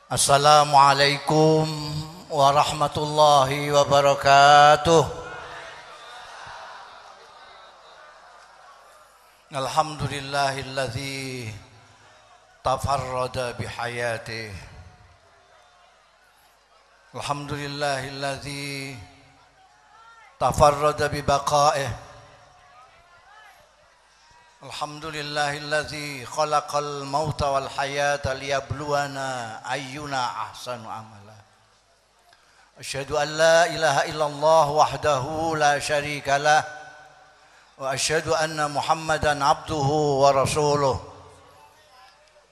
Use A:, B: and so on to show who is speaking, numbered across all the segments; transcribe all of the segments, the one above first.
A: Assalamualaikum warahmatullahi wabarakatuh. Alhamdulillahilladzi tafarrada bihayatihi. Alhamdulillahilladzi tafarrada bibaqaihi. Alhamdulillahilladzi khalaqal mauta wal hayata liyabluwana ayyuna ahsanu amala. Asyhadu an la ilaha illallah wahdahu la syarika lah wa asyhadu anna Muhammadan abduhu wa rasuluh.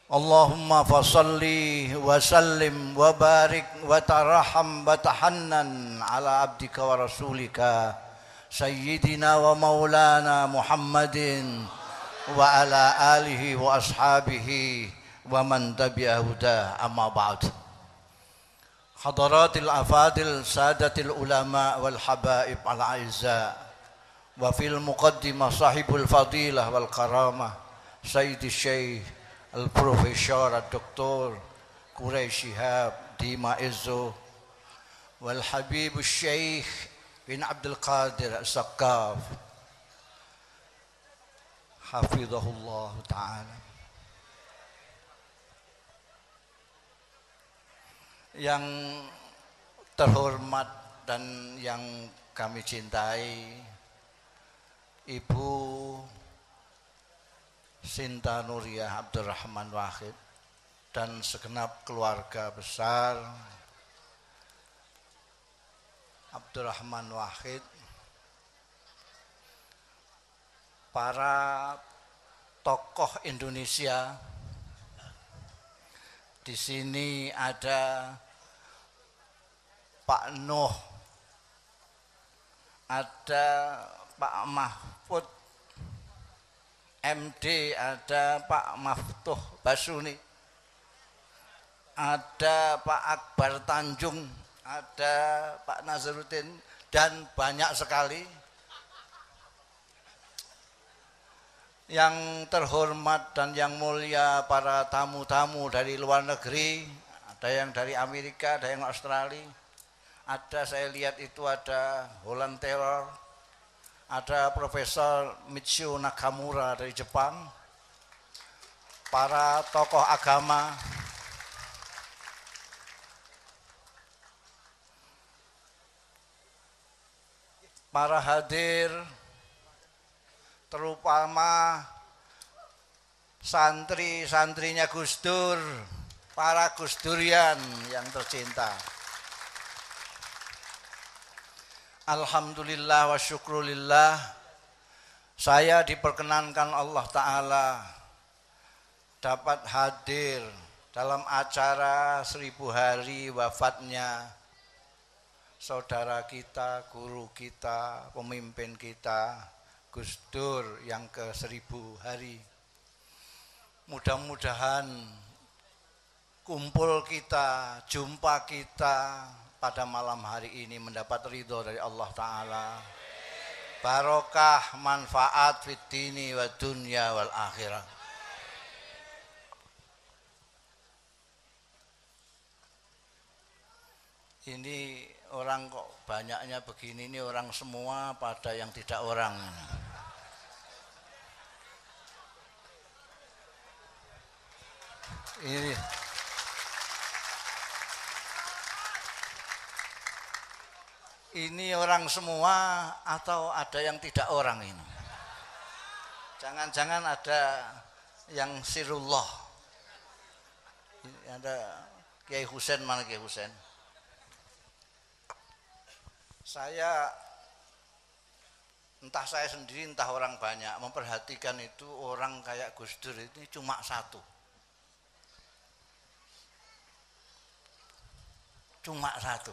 A: Allahumma fasalli wa sallim wa barik wa taraham wa tahannan ala abdika wa rasulika sayyidina wa maulana Muhammadin wa ala alihi wa ashabihi wa man tabi'a huda, amma ba'd. Hadaratil afadil sadatil ulama wal habaib al a'izza wa fil muqaddimah sahibul fadilah wal karamah sayyidi syekh al profesor al doktor Quraisy Shihab Dima Izzo wal habib syekh bin Abdul Qadir As-Saqqaf hafizahullah ta'ala. Yang terhormat dan yang kami cintai, Ibu Sinta Nuriyah Abdurrahman Wahid dan segenap keluarga besar Abdurrahman Wahid, para tokoh Indonesia. Di sini ada Pak Nuh, ada Pak Mahfud MD, ada Pak Maftuh Basuni, ada Pak Akbar Tanjung, ada Pak Nazarudin, dan banyak sekali. Yang terhormat dan yang mulia para tamu-tamu dari luar negeri, ada yang dari Amerika, ada yang Australia, ada saya lihat itu ada Holland Taylor, ada Profesor Michio Nakamura dari Jepang, para tokoh agama, para hadir, terutama santri-santrinya Gus Dur, para Gus Durian yang tercinta. Alhamdulillah wa syukrulillah, saya diperkenankan Allah Ta'ala dapat hadir dalam acara 1000 hari wafatnya saudara kita, guru kita, pemimpin kita, Gus Dur yang ke-1000 hari. Mudah-mudahan kumpul kita, jumpa kita pada malam hari ini mendapat ridho dari Allah Ta'ala, barokah, manfaat fid dini wa dunya wal akhirah. Ini orang kok banyaknya begini, ini orang semua pada yang tidak orang. Ini orang semua atau ada yang tidak orang ini? Jangan-jangan ada yang sirullah. Ada Kiai Husain, mana Kiai Husain? Saya, entah saya sendiri entah orang banyak, memperhatikan itu orang kayak Gus Dur ini cuma satu. Cuma satu.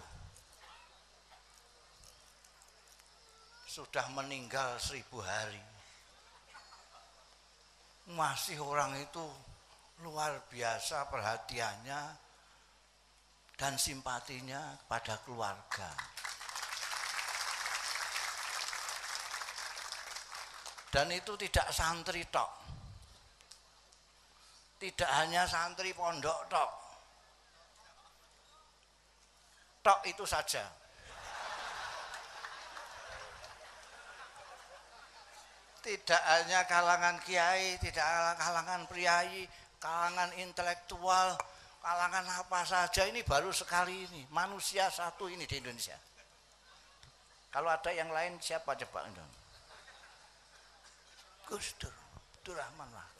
A: Sudah meninggal 1000 hari. Masih orang itu luar biasa perhatiannya dan simpatinya pada keluarga. Dan itu tidak santri tok, tidak hanya santri pondok tok, tok itu saja. Tidak hanya kalangan kiai, tidak kalangan priayi, kalangan intelektual, kalangan apa saja, ini baru sekali ini, manusia satu ini di Indonesia. Kalau ada yang lain siapa coba? Gus Dur, Abdul Rahman Wahid.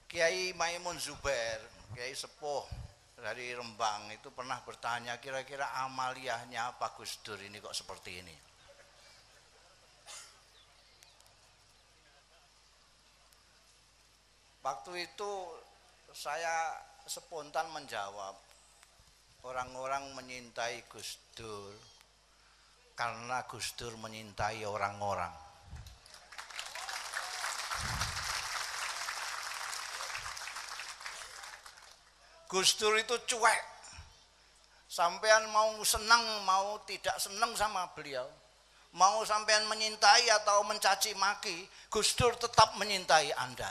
A: Kiai Maimun Zubair, Kiai Sepuh dari Rembang itu pernah bertanya, kira-kira amaliyahnya apa Gus Dur ini kok seperti ini? Waktu itu saya spontan menjawab, orang-orang menyintai Gus Dur karena Gus Dur menyintai orang-orang. Gus Dur itu cuek. Sampean mau senang, mau tidak senang sama beliau, mau sampean menyintai atau mencaci maki, Gus Dur tetap menyintai Anda.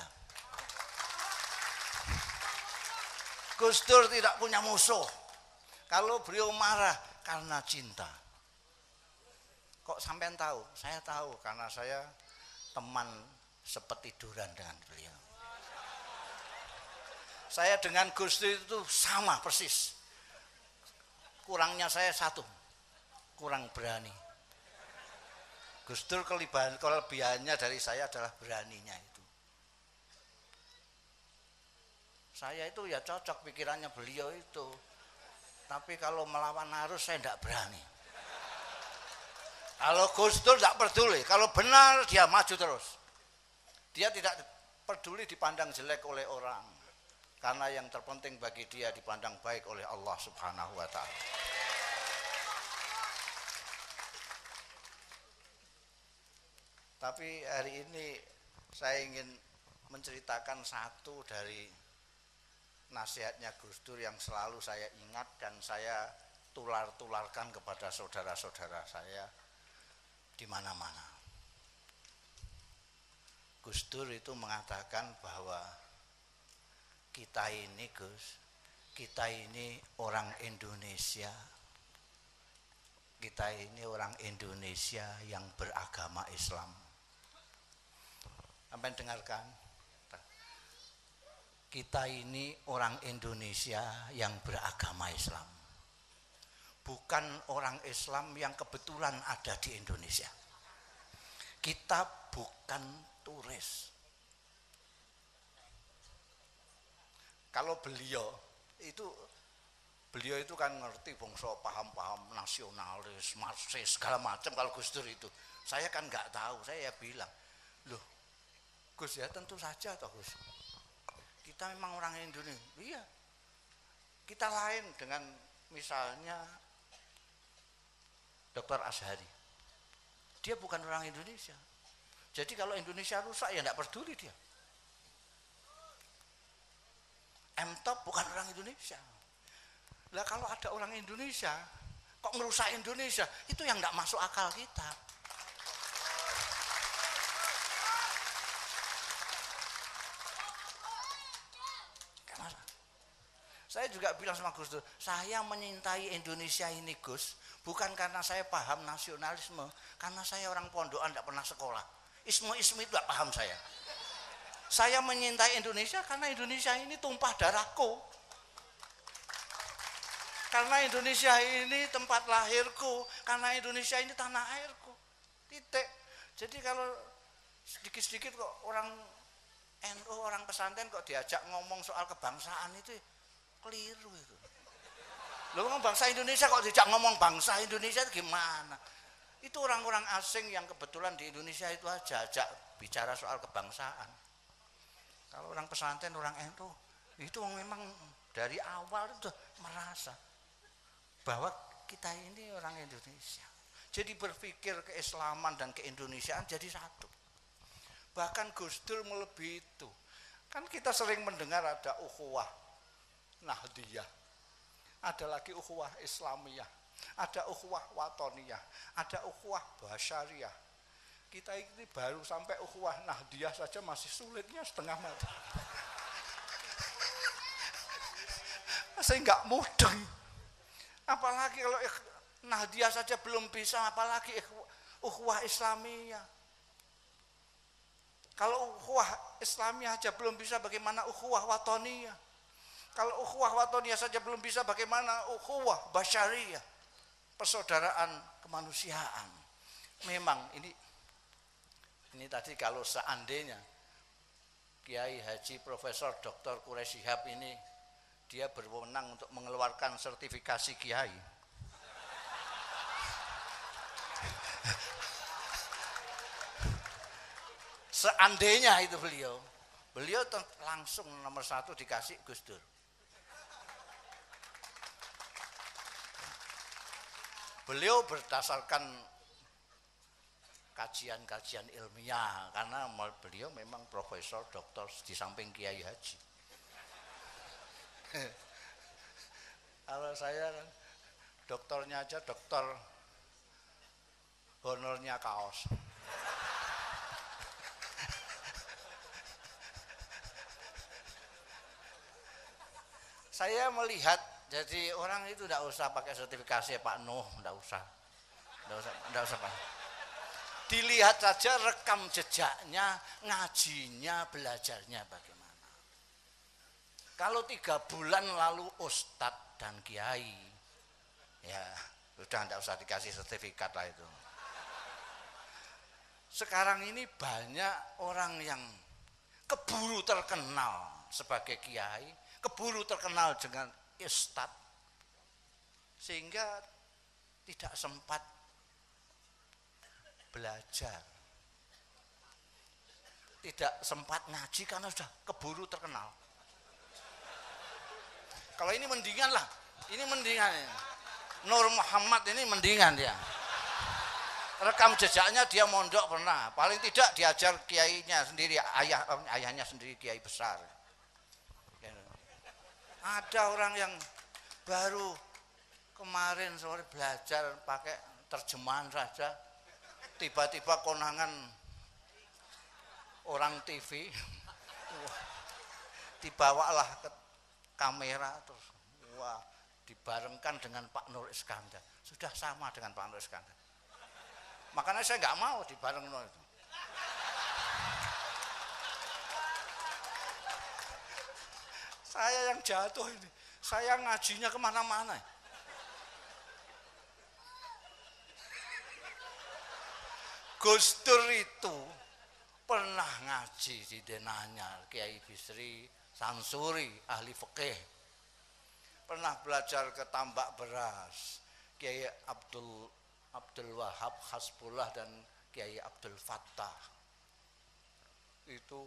A: Gus Dur tidak punya musuh. Kalau beliau marah karena cinta. Kok sampean tahu? Saya tahu karena saya teman sepetiduran dengan beliau. Saya dengan Gus Dur itu sama persis. Kurangnya saya satu, kurang berani. Gus Dur kelebihannya dari saya adalah beraninya itu. Saya itu ya cocok pikirannya beliau itu. Tapi kalau melawan arus saya tidak berani. Kalau Gus Dur tidak peduli, kalau benar dia maju terus. Dia tidak peduli dipandang jelek oleh orang. Karena yang terpenting bagi dia dipandang baik oleh Allah Subhanahu wa Ta'ala. Tapi hari ini saya ingin menceritakan satu dari nasihatnya Gus Dur yang selalu saya ingat dan saya tular-tularkan kepada saudara-saudara saya di mana-mana. Gus Dur itu mengatakan bahwa kita ini Gus, kita ini orang Indonesia. Kita ini orang Indonesia yang beragama Islam. Sampai dengarkan. Kita ini orang Indonesia yang beragama Islam. Bukan orang Islam yang kebetulan ada di Indonesia. Kita bukan turis. Kalau beliau itu kan ngerti bangsa, paham nasionalis, marxis segala macam. Kalau Gus Dur itu saya kan nggak tahu. Saya bilang, loh Gus ya tentu saja toh Gus, kita memang orang Indonesia. Iya, kita lain dengan misalnya Dr. Azhari, dia bukan orang Indonesia. Jadi kalau Indonesia rusak ya nggak peduli dia. M-Top bukan orang Indonesia. Lah kalau ada orang Indonesia kok merusak Indonesia, itu yang nggak masuk akal kita. Saya juga bilang sama Gus Dur, saya menyintai Indonesia ini Gus, bukan karena saya paham nasionalisme, karena saya orang pondokan tidak pernah sekolah. Isme-isme itu tidak paham saya. Saya menyintai Indonesia karena Indonesia ini tumpah darahku. Karena Indonesia ini tempat lahirku, karena Indonesia ini tanah airku. Titik. Jadi kalau sedikit-sedikit kok orang NU, orang pesantren kok diajak ngomong soal kebangsaan itu keliru itu. Loh, bangsa Indonesia kok diajak ngomong bangsa Indonesia itu gimana? Itu orang-orang asing yang kebetulan di Indonesia itu aja ajak bicara soal kebangsaan. Kalau orang pesantren, orang NU itu memang dari awal itu merasa bahwa kita ini orang Indonesia. Jadi berpikir keislaman dan keindonesiaan jadi satu. Bahkan Gus Dur melebihi itu. Kan kita sering mendengar ada ukhuwah Nahdiyah, ada lagi ukhuwah Islamiyah, ada ukhuwah Watoniyah, ada ukhuwah Basyariyah.
B: Kita ini baru sampai ukhuwah Nahdiyah saja masih sulitnya setengah mati. Saya nggak mudeng. Apalagi kalau Nahdiyah saja belum bisa, apalagi ukhuwah Islamiyah. Kalau ukhuwah Islamiyah saja belum bisa, bagaimana ukhuwah Watoniyah? Kalau ukhuwah Watoniyah saja belum bisa, bagaimana ukhuwah Basyariyah? Persaudaraan kemanusiaan. Memang ini tadi kalau seandainya Kiai Haji Profesor Dr. Quraish Shihab ini dia berwenang untuk mengeluarkan sertifikasi kiai. Seandainya itu beliau langsung nomor 1 dikasih Gus Dur. Beliau berdasarkan kajian-kajian ilmiah, karena beliau memang profesor, doktor di samping Kiai Haji. Kalau saya kan doktornya aja dokter honornya kaos. Saya melihat, jadi orang itu tidak usah pakai sertifikasi Pak Nuh, tidak usah Pak. Dilihat saja rekam jejaknya, ngajinya, belajarnya bagaimana. Kalau 3 bulan lalu ustadz dan kiai, ya sudah tidak usah dikasih sertifikat lah itu. Sekarang ini banyak orang yang keburu terkenal sebagai kiai, keburu terkenal dengan ustadz, sehingga tidak sempat belajar, tidak sempat ngaji karena sudah keburu terkenal. Kalau ini mendingan lah, ini mendingan. Nur Muhammad ini mendingan dia. Rekam jejaknya dia mondok pernah, paling tidak diajar kiainya sendiri, ayahnya sendiri kiai besar. Ada orang yang baru kemarin sore belajar pakai terjemahan saja, tiba-tiba konangan orang TV, dibawalah ke kamera terus, wah, dibarengkan dengan Pak Nur Iskandar, sudah sama dengan Pak Nur Iskandar. Makanya saya nggak mau dibarengin itu. Saya yang jatuh ini, saya ngajinya kemana-mana. Gus Dur itu pernah ngaji di Denanyar, Kiai Bisri Sansuri, ahli fikih. Pernah belajar ke Tambak Beras, Kiai Abdul Wahab Hasbullah dan Kiai Abdul Fattah. Itu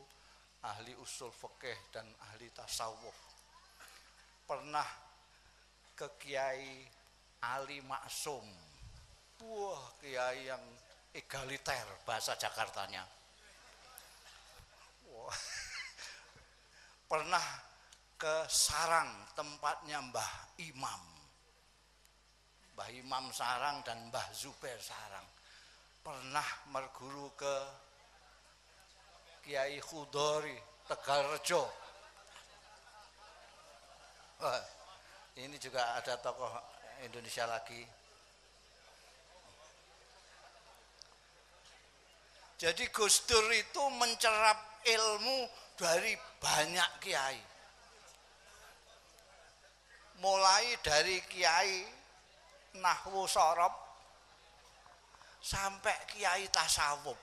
B: ahli usul fikih dan ahli tasawuf. Pernah ke Kiai Ali Maksum. Wah, kiai yang egaliter bahasa Jakartanya. Wah. Pernah ke Sarang, tempatnya Mbah Imam. Mbah Imam Sarang dan Mbah Zubair Sarang. Pernah merguru ke Kiai Khudori Tegalrejo. Wah, ini juga ada tokoh Indonesia lagi. Jadi Gus Dur itu mencerap ilmu dari banyak kiai. Mulai dari kiai nahwu sorob sampai kiai tasawuf.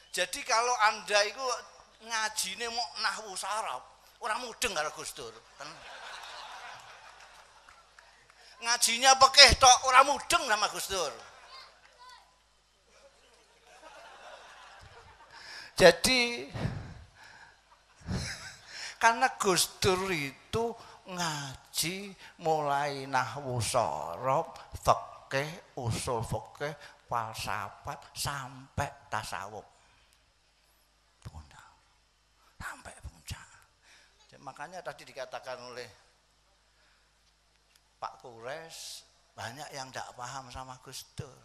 B: Jadi kalau Anda itu ngajine mau nahwu sorob, orang mudeng karo Gus Dur. Ngajinya pekeh tok, orang mudeng sama Gus Dur. Jadi karena Gus Dur itu ngaji mulai nahwu sorob, fikih, usul fikih, falsafat sampai tasawuf. Sampai puncak. Makanya tadi dikatakan oleh Pak Quraish, banyak yang tidak paham sama Gus Dur.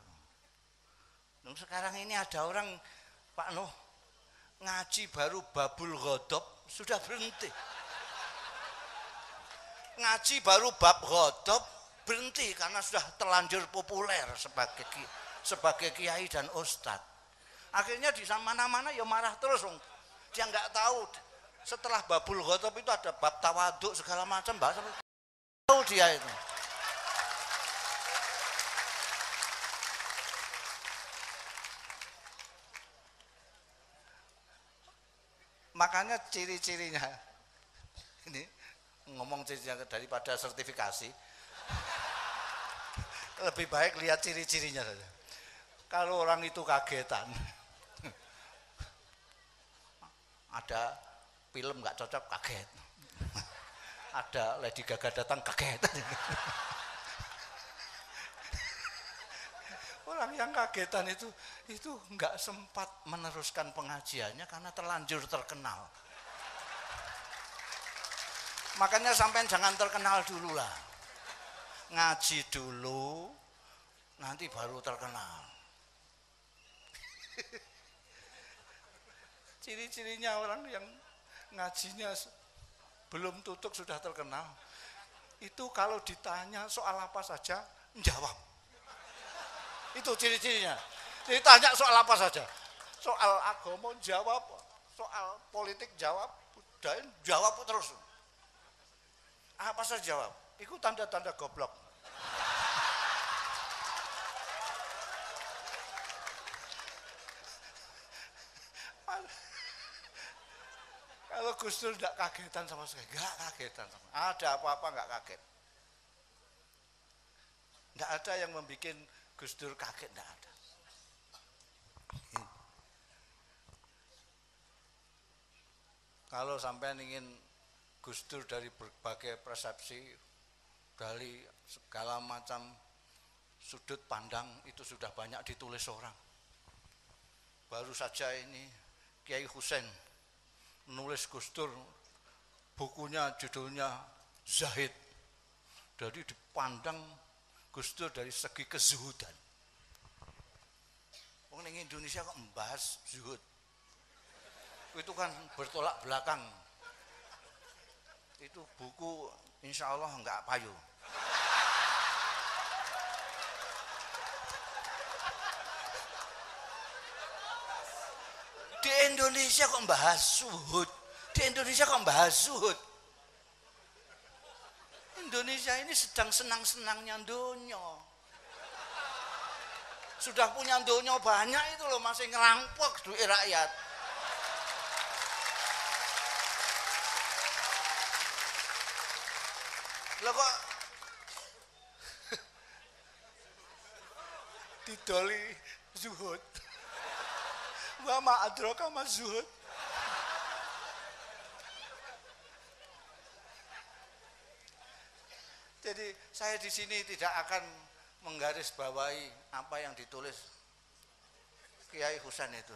B: Sekarang ini ada orang Pak Nuh ngaji baru babul ghadab sudah berhenti. Ngaji baru bab ghadab berhenti karena sudah terlanjur populer sebagai kiai dan ustadz. Akhirnya di mana-mana ya marah terus. Dia nggak tahu setelah babul ghadab itu ada bab tawaduk segala macam bahasa. Tahu dia itu. Makanya ciri-cirinya ini ngomong cirinya daripada sertifikasi. Lebih baik lihat ciri-cirinya saja. Kalau orang itu kagetan, ada film nggak cocok kaget, ada Lady Gaga datang kaget. Orang yang kagetan itu nggak sempat meneruskan pengajiannya karena terlanjur terkenal. Makanya sampean jangan terkenal dulu lah. Ngaji dulu, nanti baru terkenal. Ciri-cirinya orang yang ngajinya belum tutup sudah terkenal, itu kalau ditanya soal apa saja, jawab. Itu ciri-cirinya. Ditanya soal apa saja. Soal agama jawab, soal politik jawab, budaya jawab terus. Apa saja jawab. Itu tanda-tanda goblok. Kalau Gus Dur tidak kagetan sama sekali, nggak kagetan. Ada apa-apa nggak kaget. Nggak ada yang membuat Gus Dur kaget, nggak ada. Kalau sampai ingin Gus Dur dari berbagai persepsi, dari segala macam sudut pandang itu sudah banyak ditulis orang. Baru saja ini Kiai Husain menulis Gus Dur, bukunya judulnya Zahid. Jadi dipandang Gus Dur dari segi kezuhudan. Orang di Indonesia kok membahas zuhud, itu kan bertolak belakang. Itu buku insya Allah enggak payu. Di Indonesia kok bahas zuhud? Di Indonesia kok bahas zuhud? Indonesia ini sedang senang-senangnya dunia. Sudah punya dunia banyak itu loh, masih ngerampok duit rakyat. Lah kok didoli zuhud? Wa ma adraka ma zuhud. Jadi saya di sini tidak akan menggarisbawahi apa yang ditulis Kiai Husain itu.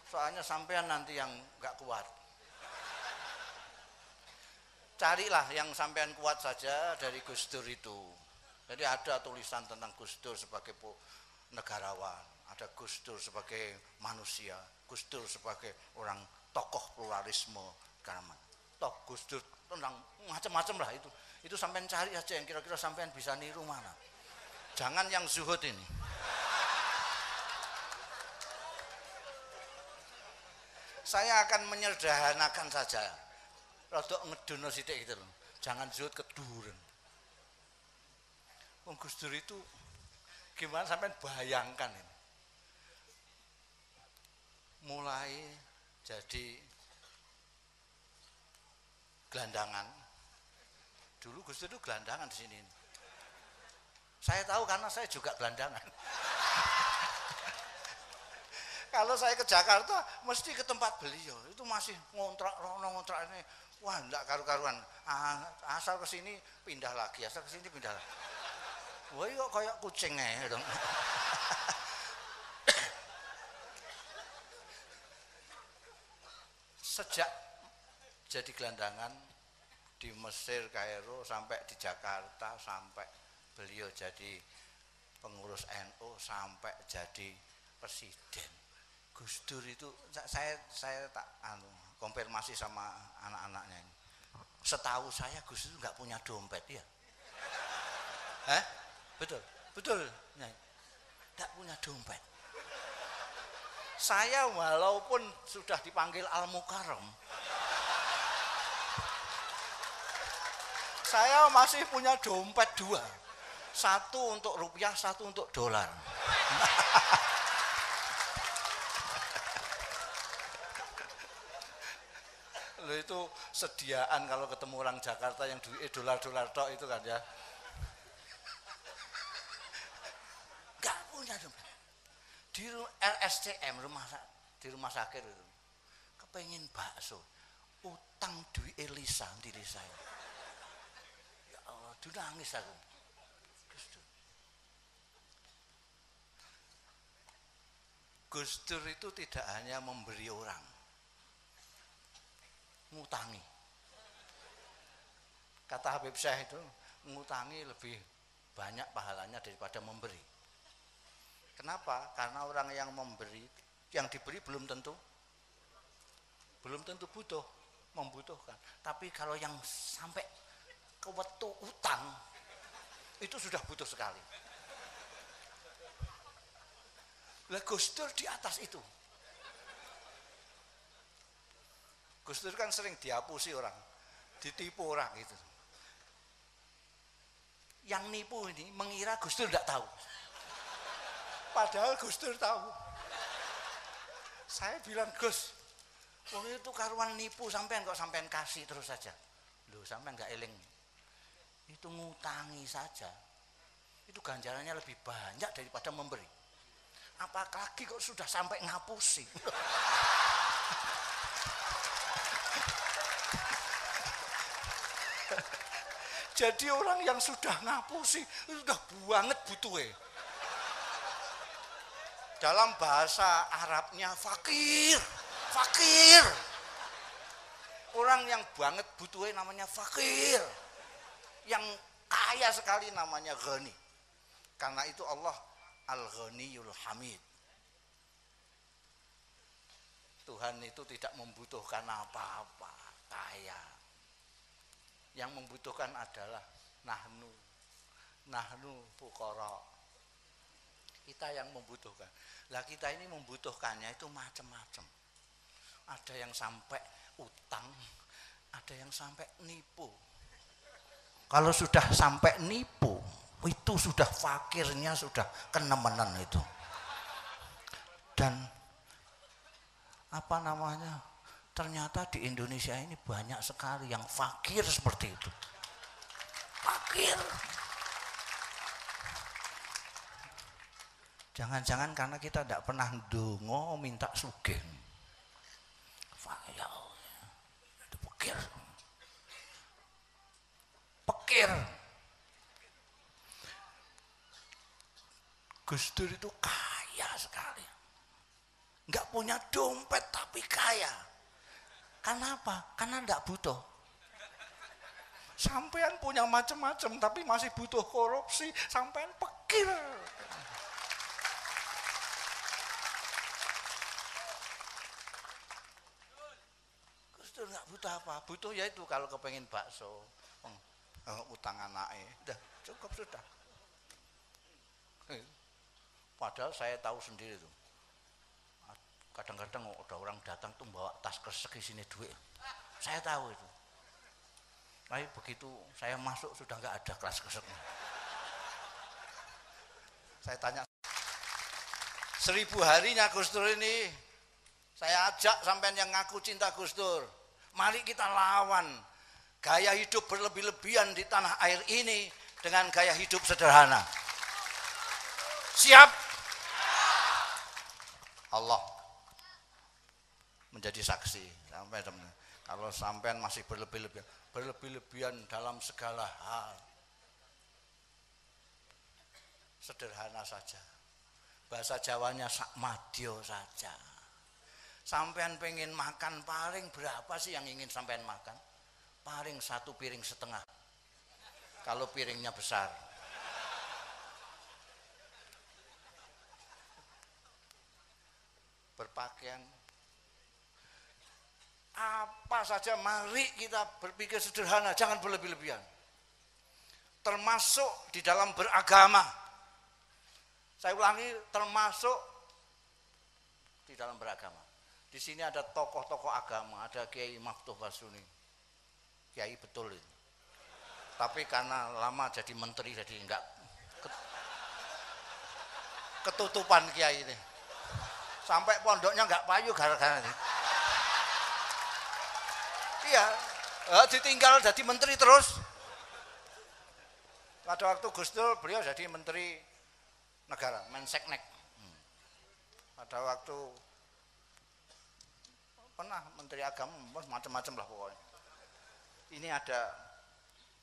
B: Soalnya sampean nanti yang nggak kuat. Carilah yang sampean kuat saja dari Gus Dur itu. Jadi ada tulisan tentang Gus Dur sebagai negarawan. Ada Gus Dur sebagai manusia, Gus Dur sebagai orang tokoh pluralisme, karena toh Gus Dur tentang macam-macam lah itu. Itu sampean cari aja yang kira-kira sampean bisa niru mana. Jangan yang zuhud ini. Saya akan menyederhanakan saja. Rodok ngedono sithik gitu loh. Jangan zuhud keduren. Wong Gus Dur itu gimana sampean bayangkan ini. Mulai jadi gelandangan. Dulu Gus Dur itu gelandangan di sini. Saya tahu karena saya juga gelandangan. Kalau saya ke Jakarta mesti ke tempat beliau. Itu masih ngontrak ini. Wah, enggak karu-karuan. Asal ke sini pindah lagi, asal ke sini pindah lagi. Wah, kok kayak kucing dong. Sejak jadi gelandangan di Mesir, Kairo, sampai di Jakarta, sampai beliau jadi pengurus NU, sampai jadi presiden. Gus Dur itu saya tak konfirmasi sama anak-anaknya ini. Setahu saya Gus Dur nggak punya dompet ya. Betul, betul. Nggak punya dompet. Saya walaupun sudah dipanggil Al Mukarram, saya masih punya dompet 2. Satu untuk rupiah, satu untuk dolar. Loh, itu sediaan kalau ketemu orang Jakarta yang duit dolar-dolar tok itu kan ya. Enggak punya dompet. Di RSCM di rumah sakit itu kepengen bakso, utang duit Elisa diri saya. Ya Allah, nangis aku. Gus Dur itu tidak hanya memberi orang, ngutangi. Kata Habib Syekh itu, ngutangi lebih banyak pahalanya daripada memberi. Kenapa? Karena orang yang memberi, yang diberi belum tentu butuh, membutuhkan. Tapi kalau yang sampai ke wetu utang, itu sudah butuh sekali. Lah Gus Dur di atas itu. Gus Dur kan sering diapusi orang, ditipu orang gitu. Yang nipu ini mengira Gus Dur tidak tahu. Padahal Gus Dur tahu. Saya bilang, Gus, itu karuan nipu sampean kok sampean kasih terus saja. Loh, sampean enggak eling. Itu ngutangi saja. Itu ganjarannya lebih banyak daripada memberi. Apalagi kok sudah sampai ngapusi. Jadi orang yang sudah ngapusi itu sudah banget butuhnya. Dalam bahasa Arabnya fakir. Orang yang banget butuhnya namanya fakir. Yang kaya sekali namanya ghani. Karena itu Allah Al-Ghaniyul Hamid. Tuhan itu tidak membutuhkan apa-apa, kaya. Yang membutuhkan adalah nahnu fuqara. Kita yang membutuhkan. Lah kita ini membutuhkannya itu macam-macam. Ada yang sampai utang, ada yang sampai nipu. Kalau sudah sampai nipu, itu sudah fakirnya sudah kenemenan itu. Dan apa namanya? Ternyata di Indonesia ini banyak sekali yang fakir seperti itu. Fakir. Jangan-jangan karena kita tidak pernah ndonga minta sugih. Fakir. Itu fakir. Fakir. Gus Dur itu kaya sekali. Enggak punya dompet tapi kaya. Kenapa? Karena enggak butuh. Sampean punya macam-macam tapi masih butuh korupsi, sampean fakir. Gus Dur enggak butuh apa? Butuh yaitu kalau kepengen bakso, utang anaknya, udah cukup sudah. Padahal saya tahu sendiri tuh. Kadang-kadang ada orang datang tuh bawa tas kresek isinya duit. Saya tahu itu. Tapi begitu saya masuk sudah nggak ada kelas kreseknya. Saya tanya, 1000 harinya Gus Dur ini, saya ajak sampean yang ngaku cinta Gus Dur. Mari kita lawan gaya hidup berlebih-lebihan di tanah air ini dengan gaya hidup sederhana. Siap? Allah menjadi saksi sampai teman. Kalau sampean masih berlebih-lebihan dalam segala hal, sederhana saja. Bahasa Jawanya sak madya saja. Sampean pengen makan paling berapa sih yang ingin sampean makan? Paling 1,5 piring. Kalau piringnya besar. berpakaian. Apa saja mari kita berpikir sederhana, jangan berlebih-lebihan. Termasuk di dalam beragama. Saya ulangi, termasuk di dalam beragama. Di sini ada tokoh-tokoh agama, ada Kiai Maftuh Basuni. Kiai betul itu. Tapi karena lama jadi menteri jadi enggak ketutupan kiai ini. Sampai pondoknya enggak payu gara-gara ini. Iya, ditinggal jadi menteri terus. Pada waktu Gus Dur beliau jadi menteri negara, Menseknek. Pada waktu pernah menteri agama, macam-macam lah pokoknya. Ini ada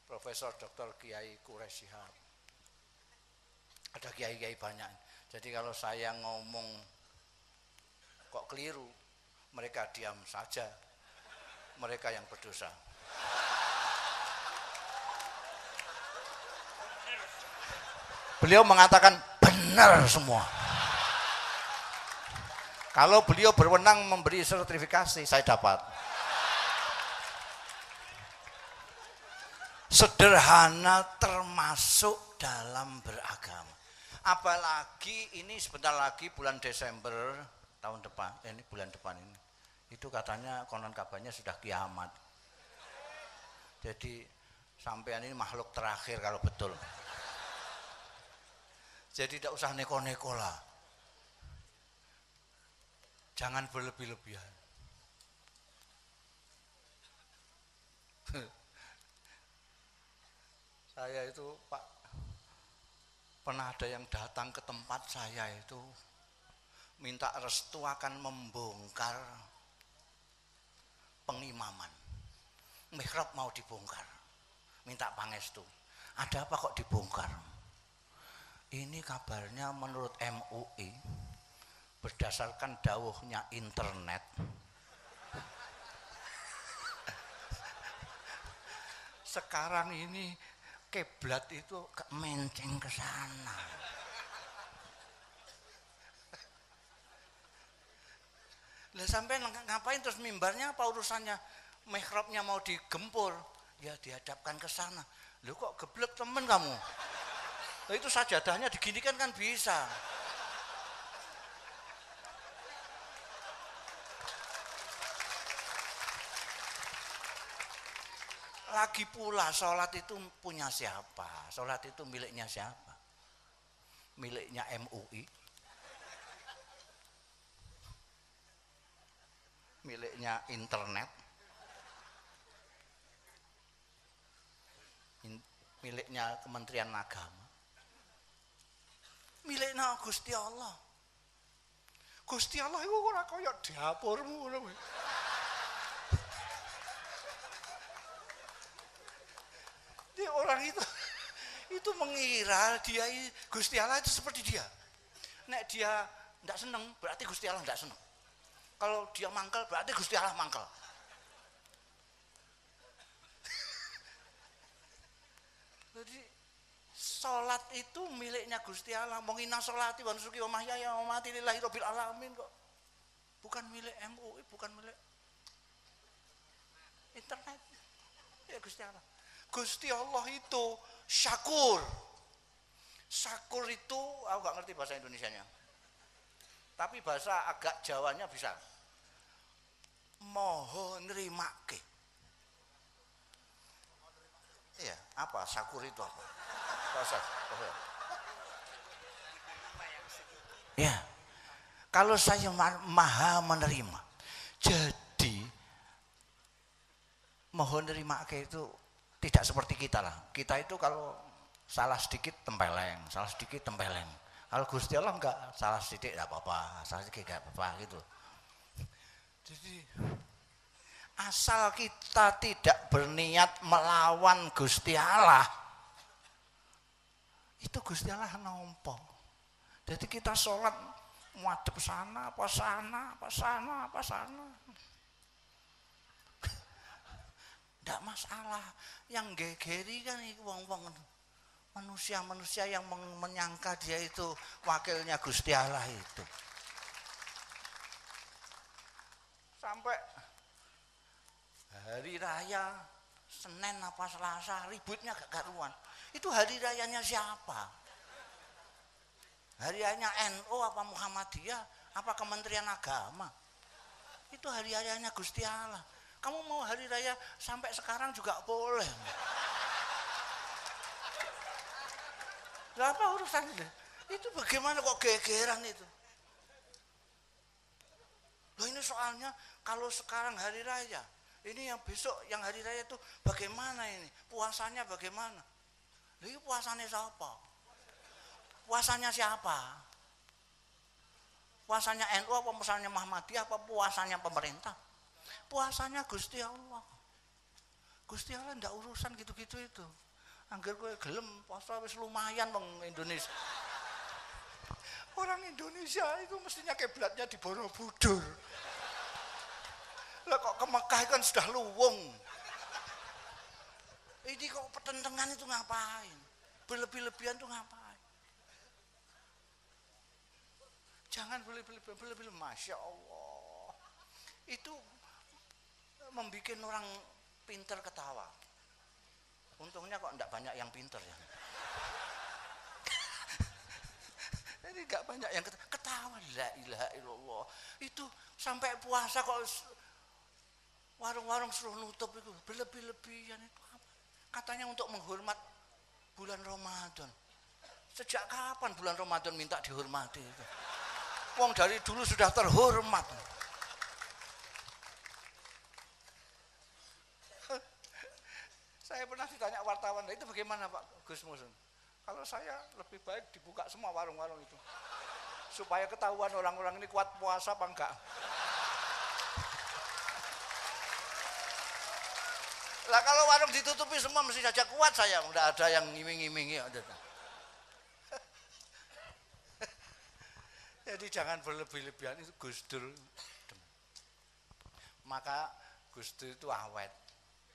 B: Profesor Dr. Kiai Quraisy Shihab. Ada kiai-kiai banyak. Jadi kalau saya ngomong kok keliru, mereka diam saja. Mereka yang berdosa. Beliau mengatakan benar semua. Kalau beliau berwenang memberi sertifikasi, saya dapat. Sederhana termasuk dalam beragama. Apalagi ini sebentar lagi bulan Desember tahun depan, ini bulan depan ini. Itu katanya konon kabarnya sudah kiamat. Jadi sampean ini makhluk terakhir kalau betul. Jadi tidak usah neko-neko lah. Jangan berlebih-lebihan. Saya itu Pak, pernah ada yang datang ke tempat saya itu minta restu akan membongkar pengimaman. Mihrab mau dibongkar. Minta pangestu. Ada apa kok dibongkar? Ini kabarnya menurut MUI berdasarkan dawuhnya internet. Sekarang ini kiblat itu menceng ke sana. Lah sampai ngapain terus mimbarnya apa urusannya? Mihrabnya mau digempur, ya dihadapkan ke sana. Loh kok geblek temen kamu? Loh itu sajadahnya diginikan kan bisa. Lagi pula sholat itu punya siapa? Sholat itu miliknya siapa? Miliknya MUI? Miliknya internet? Miliknya Kementerian Agama? Miliknya Gusti Allah. Gusti Allah itu ora kaya dapurmu ngono. Dia orang itu mengira dia Gusti Allah itu seperti dia. Nek dia enggak seneng berarti Gusti Allah enggak seneng. Kalau dia mangkel berarti Gusti Allah mangkel. Jadi salat itu miliknya Gusti Allah. Mongina salati wa nusuki wa mahyaya wa mamati lillahi rabbil alamin kok. Bukan milik MUI, bukan milik internet. Ya Gusti Allah. Gusti Allah itu syakur. Syakur itu aku gak ngerti bahasa Indonesianya. Tapi bahasa agak Jawanya bisa. Moho nrimake. Iya, apa syakur itu apa? Bahasa. Ya. Kalau saya maha menerima. Jadi mohon nrimake itu tidak seperti kita lah. Kita itu kalau salah sedikit tempeleng, salah sedikit tempeleng. Kalau Gusti Allah enggak, salah sedikit enggak apa-apa, salah sedikit enggak apa-apa gitu. Jadi asal kita tidak berniat melawan Gusti Allah, itu Gusti Allah nampa. Jadi kita sholat madhep sana, apa sana, apa sana, apa sana. Tidak masalah. Yang gegeri kan wong-wong manusia-manusia yang menyangka dia itu wakilnya Gusti Allah itu. Sampai hari raya Senin apa Selasa ributnya gak karuan. Itu hari rayanya siapa? Hari rayanya NU apa Muhammadiyah apa Kementerian Agama? Itu hari rayanya Gusti Allah. Kamu mau hari raya sampai sekarang juga boleh. Gak apa urusan itu. Itu bagaimana kok gegeran itu? Loh ini soalnya kalau sekarang hari raya, ini yang besok yang hari raya itu bagaimana ini? Puasanya bagaimana? Loh ini puasanya siapa? Puasanya siapa? Puasanya NU apa puasanya Muhammadiyah apa puasanya pemerintah? Puasanya Gusti Allah. Gusti Allah ndak urusan gitu-gitu itu. Angger kowe gelem puasa wis lumayan wong Indonesia. Orang Indonesia itu mestinya kiblatnya di Borobudur. Lah kok ke Mekah kan sudah luwung. Ini kok pertentangan itu ngapain? Berlebih-lebihan itu ngapain? Jangan berlebih-lebihan. Masya Allah. Itu membuat orang pinter ketawa. Untungnya kok enggak banyak yang pinter ya. Ini enggak banyak yang ketawa. La ilaha illallah. Itu sampai puasa kok warung-warung suruh nutup itu berlebih-lebihan itu apa? Katanya untuk menghormat bulan Ramadan. Sejak kapan bulan Ramadan minta dihormati itu? Wong dari dulu sudah terhormat. Saya pernah ditanya wartawan, itu bagaimana Pak Gus Musun? Kalau saya lebih baik dibuka semua warung-warung itu. Supaya ketahuan orang-orang ini kuat puasa apa enggak. Lah kalau warung ditutupi semua mesti saja kuat saya, enggak ada yang ngiming-ngimingi. Jadi jangan berlebih-lebihan, itu Gus Dur. Maka Gus Dur itu awet,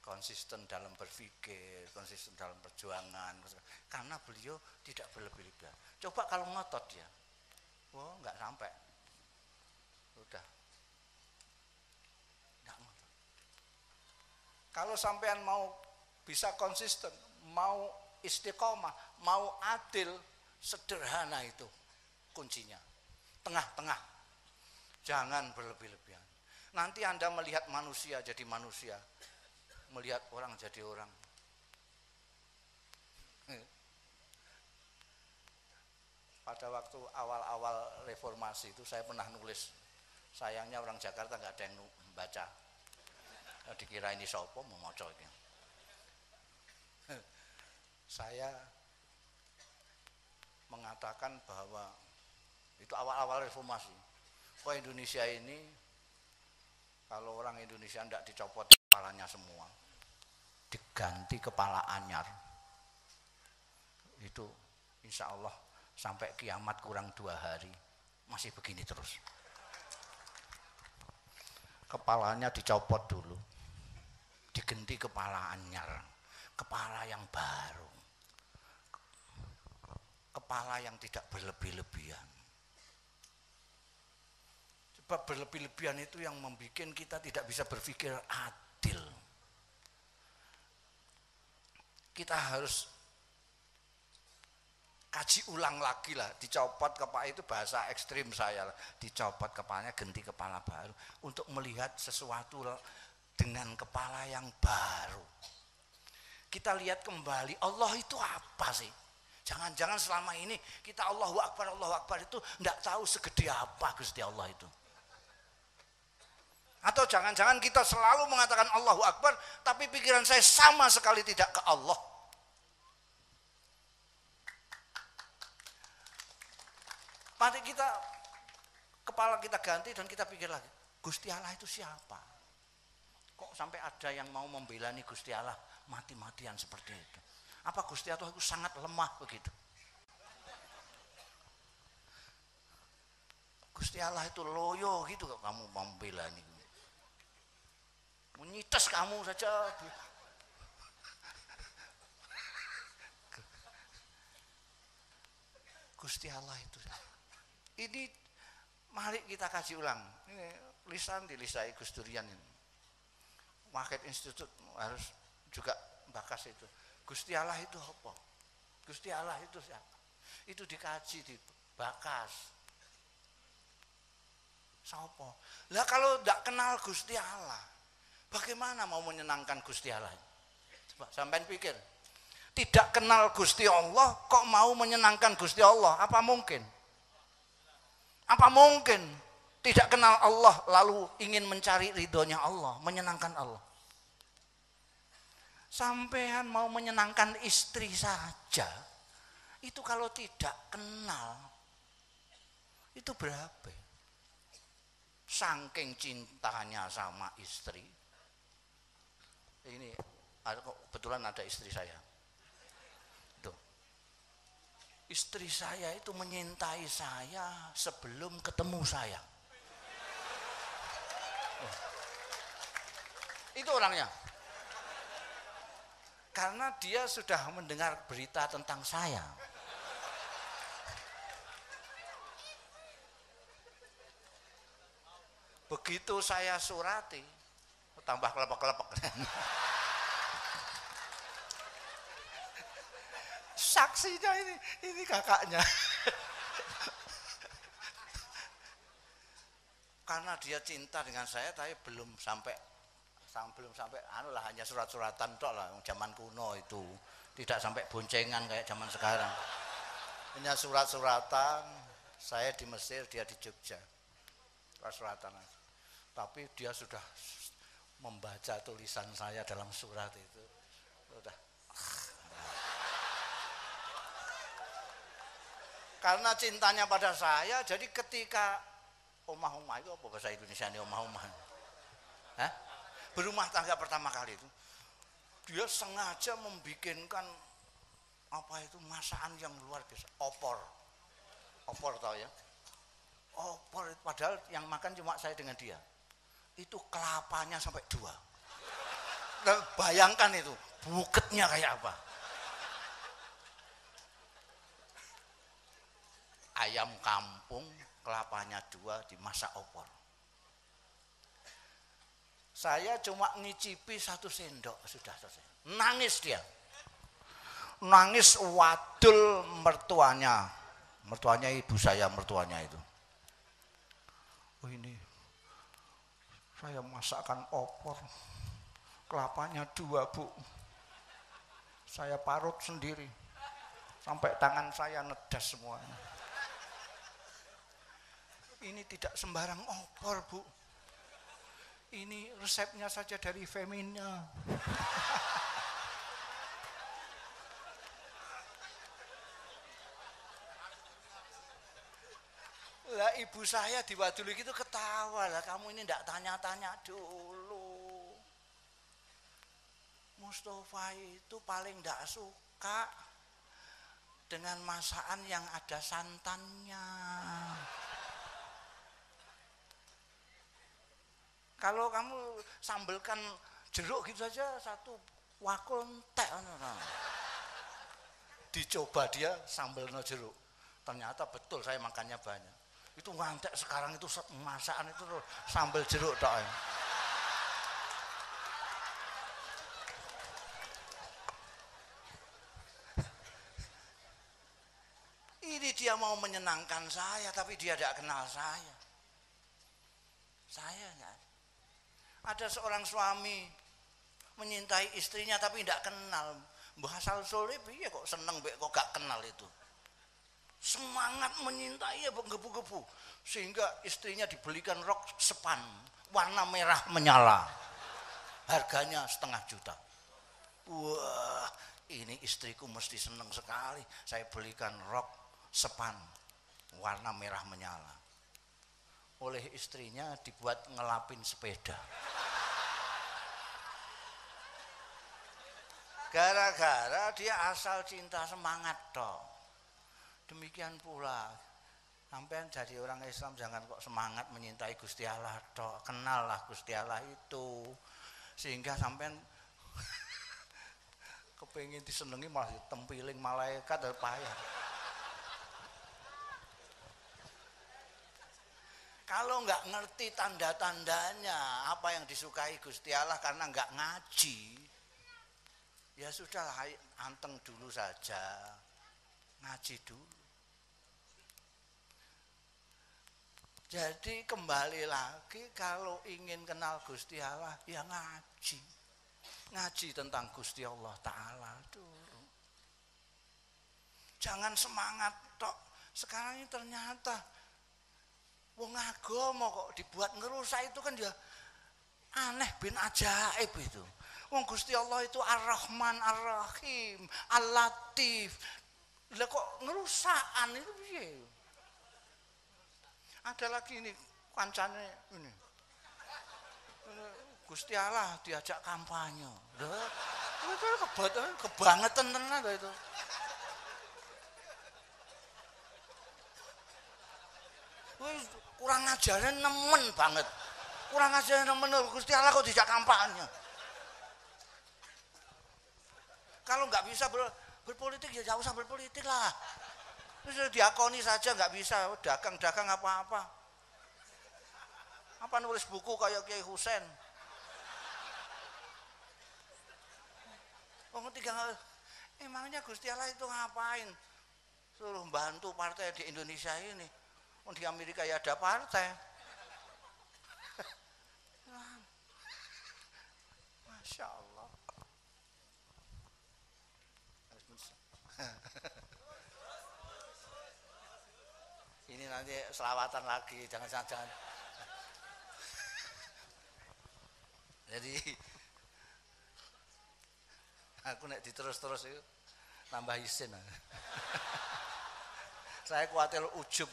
B: konsisten dalam berpikir, konsisten dalam perjuangan, karena beliau tidak berlebih-lebihan. Coba kalau ngotot ya, wah nggak sampai, udah, nggak ngotot. Kalau sampean mau bisa konsisten, mau istiqomah, mau adil, sederhana itu kuncinya, tengah-tengah, jangan berlebih-lebihan. Nanti Anda melihat manusia jadi manusia, melihat orang jadi orang. Pada waktu awal-awal reformasi itu saya pernah nulis, sayangnya orang Jakarta nggak ada yang membaca. Dikira ini sopo mau maca ini. Saya mengatakan bahwa itu awal-awal reformasi. Kok Indonesia ini kalau orang Indonesia tidak dicopot kepalanya semua, diganti kepala anyar, itu insya Allah sampai kiamat kurang 2 hari masih begini terus. Kepalanya dicopot dulu, diganti kepala anyar, kepala yang baru, kepala yang tidak berlebih-lebihan. Sebab berlebih-lebihan itu yang membuat kita tidak bisa berpikir adil. Kita harus kaji ulang lagi lah, dicopot kepala itu bahasa ekstrim saya, dicopot kepalanya ganti kepala baru untuk melihat sesuatu dengan kepala yang baru. Kita lihat kembali Allah itu apa sih? Jangan-jangan selama ini kita Allahu Akbar itu enggak tahu segede apa Gusti Allah itu. Atau jangan-jangan kita selalu mengatakan Allahu Akbar tapi pikiran saya sama sekali tidak ke Allah. Mari kita kepala kita ganti dan kita pikir lagi, Gusti Allah itu siapa? Kok sampai ada yang mau membela nih Gusti Allah mati-matian seperti itu? Apa Gusti Allah itu sangat lemah begitu? Gusti Allah itu loyo gitu kok kamu membela nih. Menyitas kamu saja. Gusti Allah itu. Ini mari kita kaji ulang. Ini lisan dilisai Gus Durian ini. Market Institute harus juga bakas itu. Gusti Allah itu apa? Gusti Allah itu siapa? Itu dikaji, dibakas. Siapa? Lah kalau tidak kenal Gusti Allah, bagaimana mau menyenangkan Gusti Allah? Coba sampean pikir. Tidak kenal Gusti Allah kok mau menyenangkan Gusti Allah? Apa mungkin? Apa mungkin? Tidak kenal Allah lalu ingin mencari ridhonya Allah, menyenangkan Allah. Sampean mau menyenangkan istri saja, itu kalau tidak kenal, itu berapa? Saking cintanya sama istri. Ini kebetulan ada istri saya. Tuh. Istri saya itu menyintai saya sebelum ketemu saya. Itu orangnya. Karena dia sudah mendengar berita tentang saya. Begitu saya surati, tambah kelepek-kelepek. Saksinya ini kakaknya. Karena dia cinta dengan saya, tapi belum sampai anu lah, hanya surat-suratan tok lah, zaman kuno itu. Tidak sampai boncengan kayak zaman sekarang. Hanya surat-suratan, saya di Mesir, dia di Jogja. Surat-suratan. Tapi dia sudah membaca tulisan saya dalam surat itu. Sudah. Karena cintanya pada saya, jadi ketika omah-omah itu apa bahasa Indonesia ini omah-omah? Hah? Berumah tangga pertama kali itu, dia sengaja membikinkan apa itu masakan yang luar biasa, opor tau ya, opor itu, padahal yang makan cuma saya dengan dia, itu kelapanya sampai 2. Dan bayangkan itu buketnya kayak apa, ayam kampung kelapanya 2 dimasak opor. Saya cuma ngicipi 1 sendok sudah selesai. Nangis dia. Nangis wadul mertuanya. Mertuanya ibu saya, mertuanya itu. Oh ini saya masakkan opor. Kelapanya 2, Bu. Saya parut sendiri. Sampai tangan saya nedas semuanya. Ini tidak sembarang opor, Bu. Ini resepnya saja dari Femina. Lah ibu saya diwaduli gitu ketawa lah, kamu ini ndak tanya-tanya dulu. Mustafa itu paling ndak suka dengan masakan yang ada santannya. Kalau kamu sambelkan jeruk gitu saja 1 wakul entek. Dicoba dia sambelno jeruk. Ternyata betul saya makannya banyak. Itu ngantek sekarang itu masakan itu sambel jeruk tok. Ini dia mau menyenangkan saya tapi dia tidak kenal saya. Saya enggak. Ada seorang suami menyintai istrinya tapi tidak kenal. Mbah Salsul piye kok seneng kok gak kenal itu. Semangat menyintai ya gebu-gebu sehingga istrinya dibelikan rok sepan warna merah menyala. Harganya 500.000. Wah, ini istriku mesti seneng sekali. Saya belikan rok sepan warna merah menyala. Oleh istrinya dibuat ngelapin sepeda. Gara-gara dia asal cinta semangat toh. Demikian pula sampean jadi orang Islam jangan kok semangat menyintai Gusti Allah toh. Kenallah Gusti Allah itu. Sehingga sampean kepengin disenengi malah ditempiling malaikat payah. Kalau nggak ngerti tanda-tandanya, apa yang disukai Gusti Allah karena nggak ngaji, ya sudahlah, anteng dulu saja, ngaji dulu. Jadi kembali lagi, kalau ingin kenal Gusti Allah, ya ngaji. Ngaji tentang Gusti Allah Ta'ala dulu. Jangan semangat tok. Sekarang ini ternyata wong agama kok dibuat ngerusak, itu kan ya aneh bin ajaib itu. Wong Gusti Allah itu Ar-Rahman Ar-Rahim, Al-Latif. Lah kok ngerusakan itu piye? Ada lagi ini kancane ini. Gusti Allah diajak kampanye. Lah itu kebangetan tenan itu. Kurang ajaran nemen banget. Kurang ajaran nemen Gusti Allah kok dijak kampanye. Kalau nggak bisa berpolitik ya jangan usah berpolitik lah. Terus diakoni saja nggak bisa, dagang-dagang apa-apa. Apa nulis buku kayak Kiai Husain. Oh tinggal emangnya Gusti Allah itu ngapain? Suruh bantu partai di Indonesia ini. Di Amerika ya ada partai. Masya Allah. Ini nanti selawatan lagi, jangan. Jadi aku nek diterus-terus itu nambah isin. Saya khawatir ujub.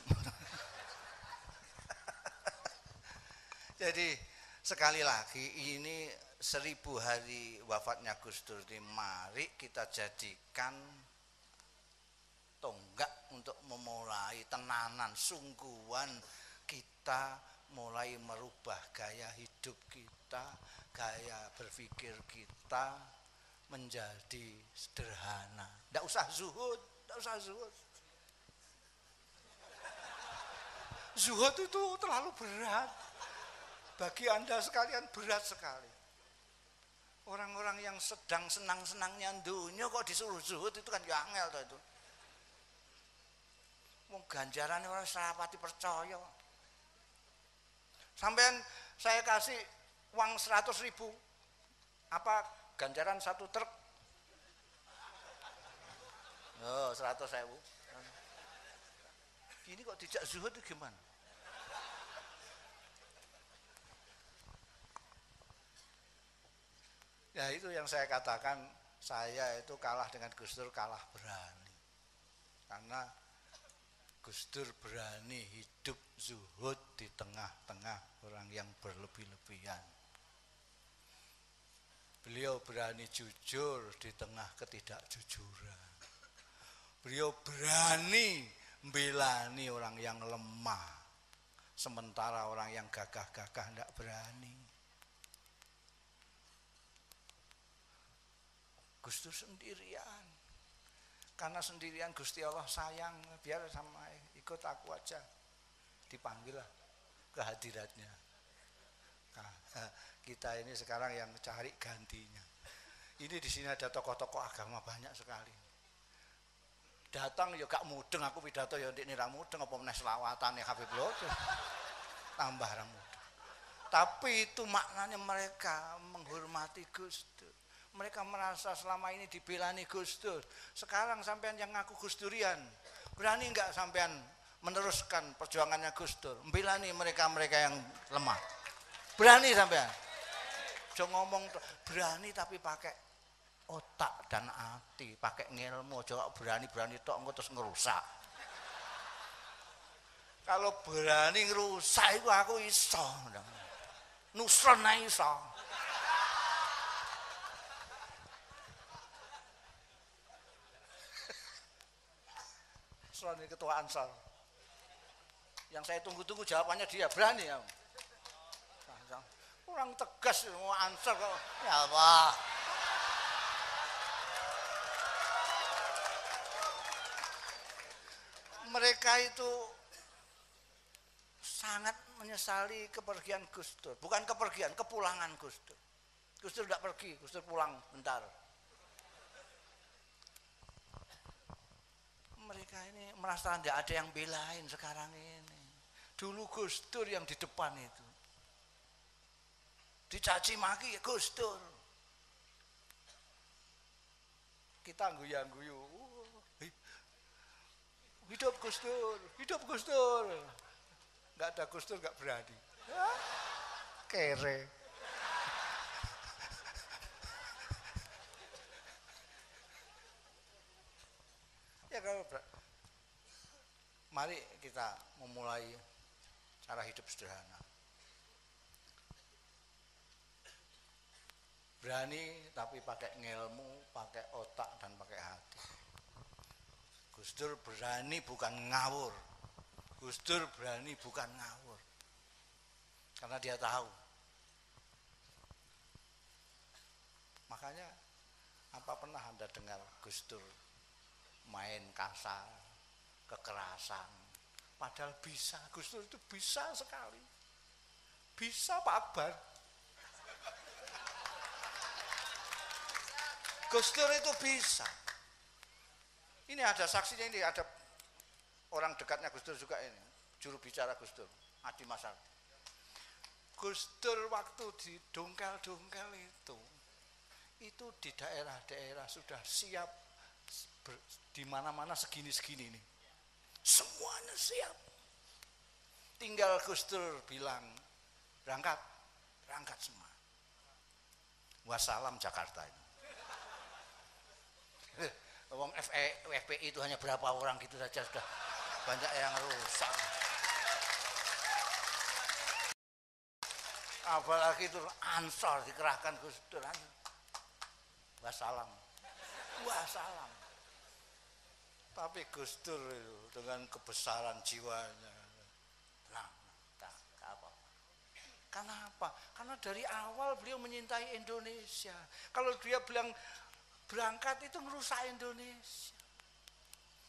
B: Jadi sekali lagi ini 1000 hari wafatnya Gus Dur ini, mari kita jadikan tonggak untuk memulai tenanan sungguhan kita, mulai merubah gaya hidup kita, gaya berpikir kita menjadi sederhana. Nggak usah zuhud. Zuhud itu terlalu berat. Bagi Anda sekalian berat sekali. Orang-orang yang sedang senang-senangnya dunia kok disuruh zuhud, itu kan ya angel toh itu. Wong ganjaran orang serapati percaya. Sampean saya kasih uang 100.000, apa ganjaran 1 truk? Oh 100.000. Ini kok tidak zuhud itu gimana? Ya itu yang saya katakan, saya itu kalah dengan Gus Dur, kalah berani. Karena Gus Dur berani hidup zuhud di tengah-tengah orang yang berlebih-lebihan. Beliau berani jujur di tengah ketidakjujuran. Beliau berani membelani orang yang lemah, sementara orang yang gagah-gagah tidak berani. Gus Dur sendirian, karena sendirian Gusti Allah sayang, biar sama ikut aku aja, dipanggil lah kehadiratnya. Nah, kita ini sekarang yang cari gantinya. Ini di sini ada tokoh-tokoh agama banyak sekali. Datang ya gak mudeng, aku pidato ya ndekne ra mudeng, apa meneh selawatane Habib Lodo. Tambah ra mudeng. Tapi itu maknanya mereka menghormati Gus Dur. Mereka merasa selama ini dibelani Gus Dur. Sekarang sampean yang ngaku Gus Durian, berani enggak sampean meneruskan perjuangannya Gus Dur? Membelani mereka-mereka yang lemah. Berani sampean? Jangan ngomong berani tapi pakai otak dan hati, pakai ngilmu. Jangan berani-berani tok engko terus ngerusak. Kalau berani ngerusak itu aku iso. Nusron iso. Ini ketua Ansar. Yang saya tunggu-tunggu jawabannya dia, berani ya. Orang tegas mau Ansar kok. Ya Allah. Mereka itu sangat menyesali kepergian Gus Dur. Bukan kepergian, kepulangan Gus Dur. Gus Dur tidak pergi, Gus Dur pulang bentar. Mereka ini merasa tidak ada yang belain sekarang ini. Dulu Gus Dur yang di depan itu. Dicaci maki ya Gus Dur. Kita guyu-guyu. Hidup Gus Dur, hidup Gus Dur. Enggak ada Gus Dur enggak berani. Kere. Ya kalau mari kita memulai cara hidup sederhana. Berani tapi pakai ngilmu, pakai otak dan pakai hati. Gus Dur berani bukan ngawur. Gus Dur berani bukan ngawur. Karena dia tahu. Makanya apa pernah Anda dengar Gus Dur main kasar, kekerasan? Padahal bisa, Gus Dur itu bisa sekali. Bisa Pak Akbar. Gus Dur itu bisa. Ini ada saksinya, ini ada orang dekatnya Gus Dur juga ini, juru bicara Gus Dur, Adi Masar. Gus Dur waktu di Dongkel-Dongkel itu di daerah-daerah sudah siap di mana-mana segini-segini ini. Semuanya siap. Tinggal Gus Dur bilang berangkat semua. Wassalam Jakarta ini. Wong FPI itu hanya berapa orang gitu saja sudah banyak yang rusak. Apalagi itu Ansor dikerahkan Gus Dur. Wassalam. Tapi Gus Dur itu dengan kebesaran jiwanya. Apa? Kenapa? Karena dari awal beliau menyintai Indonesia. Kalau dia bilang berangkat itu merusak Indonesia.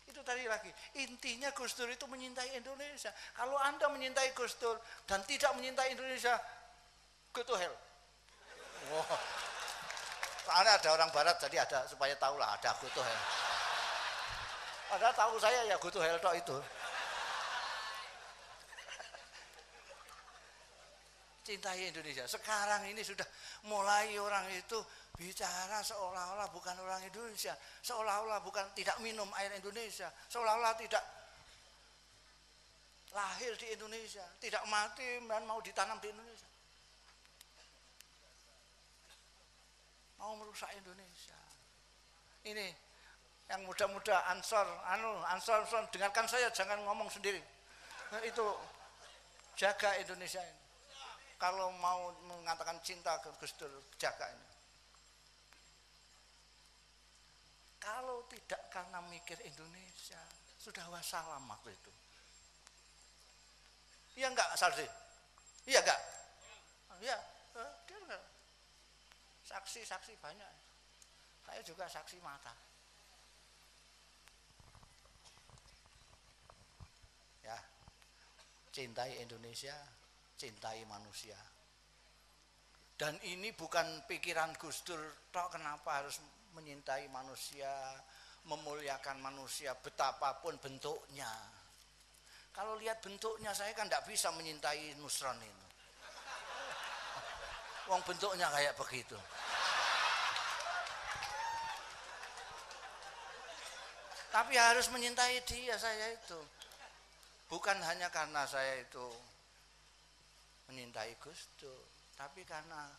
B: Itu tadi lagi, intinya Gus Dur itu menyintai Indonesia. Kalau Anda menyintai Gus Dur dan tidak menyintai Indonesia, go to hell. Wow. Soalnya ada orang barat, jadi ada supaya tahu lah, ada go to hell. Padahal tahu saya ya go to hell tok itu. Cintai Indonesia. Sekarang ini sudah mulai orang itu bicara seolah-olah bukan orang Indonesia, seolah-olah bukan tidak minum air Indonesia, seolah-olah tidak lahir di Indonesia, tidak mati dan mau ditanam di Indonesia, mau merusak Indonesia. Ini yang muda-muda Ansor, dengarkan saya, jangan ngomong sendiri. Itu jaga Indonesia ini. Kalau mau mengatakan cinta ke Gus Dur, jaga ini. Kalau tidak karena mikir Indonesia, sudah wassalam waktu itu. Iya enggak, Sardi? Iya enggak? Iya, dia enggak. Saksi-saksi banyak. Saya juga saksi mata. Ya, cintai Indonesia, cintai manusia. Dan ini bukan pikiran Gus Dur, toh kenapa harus menyintai manusia, memuliakan manusia betapapun bentuknya. Kalau lihat bentuknya saya kan tidak bisa menyintai Nusron itu. Wong bentuknya kayak begitu. Tapi harus menyintai dia saya itu. Bukan hanya karena saya itu menyintai Gus Dur, tapi karena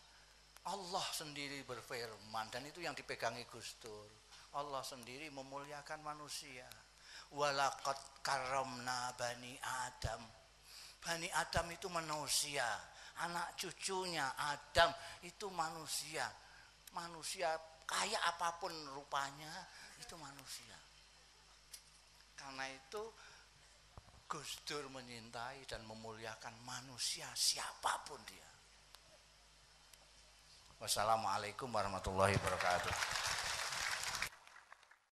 B: Allah sendiri berfirman, dan itu yang dipegangi Gus Dur. Allah sendiri memuliakan manusia. Walaqad karramna bani Adam. Bani Adam itu manusia, anak cucunya Adam itu manusia. Manusia kayak apapun rupanya itu manusia. Karena itu Gus Dur menyintai dan memuliakan manusia siapapun dia. Wassalamualaikum warahmatullahi wabarakatuh.